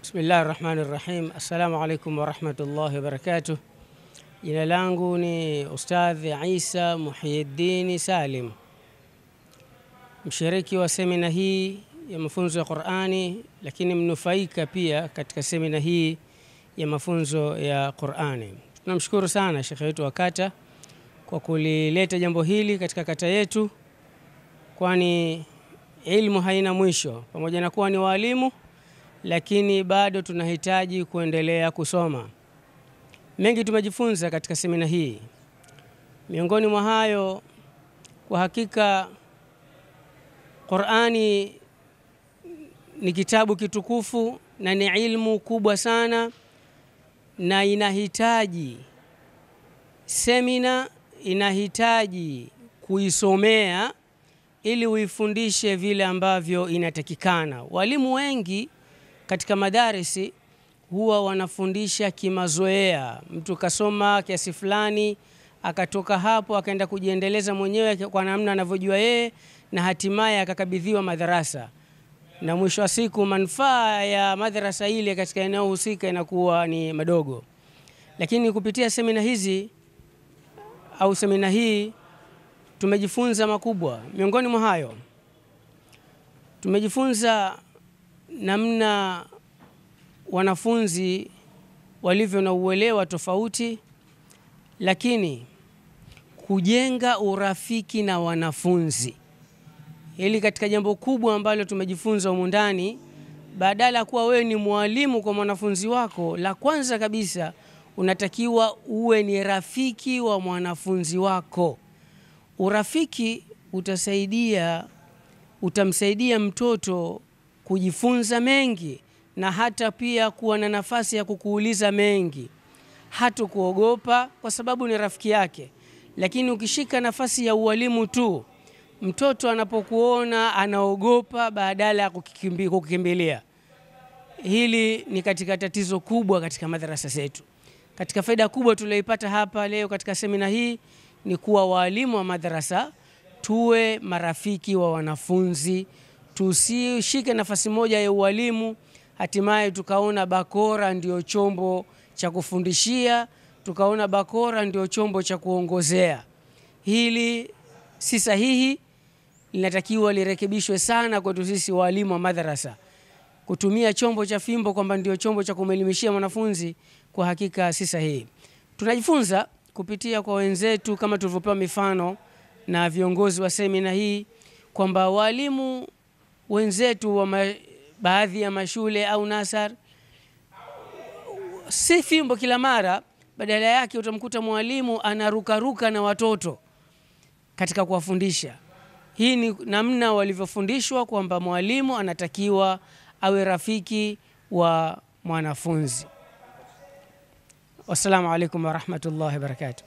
Bismillahirrahmanirrahim. Assalamu alaikum warahmatullahi wabarakatuh. Jina langu ni Ustadh Isa Muhyiddin Salim, mshiriki wa semina hii ya mafunzo ya Qur'ani, lakini mnufaika pia katika semina hii ya mafunzo ya Qur'ani. Tunamshukuru sana Sheikh wetu wa kata kwa kulileta jambo hili katika kata yetu, kwani ilmu haina mwisho. Pamoja na kuwa ni walimu, lakini bado tunahitaji kuendelea kusoma. Mengi tumejifunza katika semina hii. Miongoni mwa hayo, kwa hakika Qur'ani ni kitabu kitukufu na ni ilmu kubwa sana, na inahitaji semina, inahitaji kuisomea ili uifundishe vile ambavyo inatakikana. Walimu wengi katika madarisi huwa wanafundisha kimazoea. Mtu kasoma kiasi fulani, akatoka hapo akaenda kujiendeleza mwenyewe kwa namna anavyojua yeye, na hatimaye akakabidhiwa madarasa, na mwisho wa siku manufaa ya madarasa ile katika eneo husika inakuwa ni madogo. Lakini kupitia semina hizi au semina hii tumejifunza makubwa. Miongoni mwa hayo, tumejifunza namna wanafunzi walivyo na uelewa tofauti, lakini kujenga urafiki na wanafunzi. Hili katika jambo kubwa ambalo tumejifunza humu ndani. Badala kuwa wewe ni mwalimu kwa mwanafunzi wako, la kwanza kabisa unatakiwa uwe ni rafiki wa mwanafunzi wako. Urafiki utamsaidia mtoto kujifunza mengi, na hata pia kuwa na nafasi ya kukuuliza mengi, hata kuogopa kwa sababu ni rafiki yake. Lakini ukishika nafasi ya ualimu tu, mtoto anapokuona anaogopa badala ya kukimbilia. Hili ni katika tatizo kubwa katika madrasa zetu. Katika faida kubwa tulioipata hapa leo katika semina hii ni kuwa walimu wa madrasa tuwe marafiki wa wanafunzi. Tusishike nafasi moja ya ualimu hatimaye tukaona bakora ndio chombo cha kufundishia, tukaona bakora ndio chombo cha kuongozea. Hili si sahihi, linatakiwa lirekebishwe sana kwetu sisi walimu wa madrasa. Kutumia chombo cha fimbo kwamba ndio chombo cha kumelimishia mwanafunzi, kwa hakika si sahihi. Tunajifunza kupitia kwa wenzetu kama tulivyopewa mifano na viongozi wa semina hii, kwamba walimu wenzetu wa baadhi ya mashule au nasar, si fimbo kila mara, badala yake utamkuta mwalimu anarukaruka na watoto katika kuwafundisha. Hii ni namna walivyofundishwa kwamba mwalimu anatakiwa awe rafiki wa mwanafunzi. Wassalamu alaikum warahmatullahi wabarakatuh.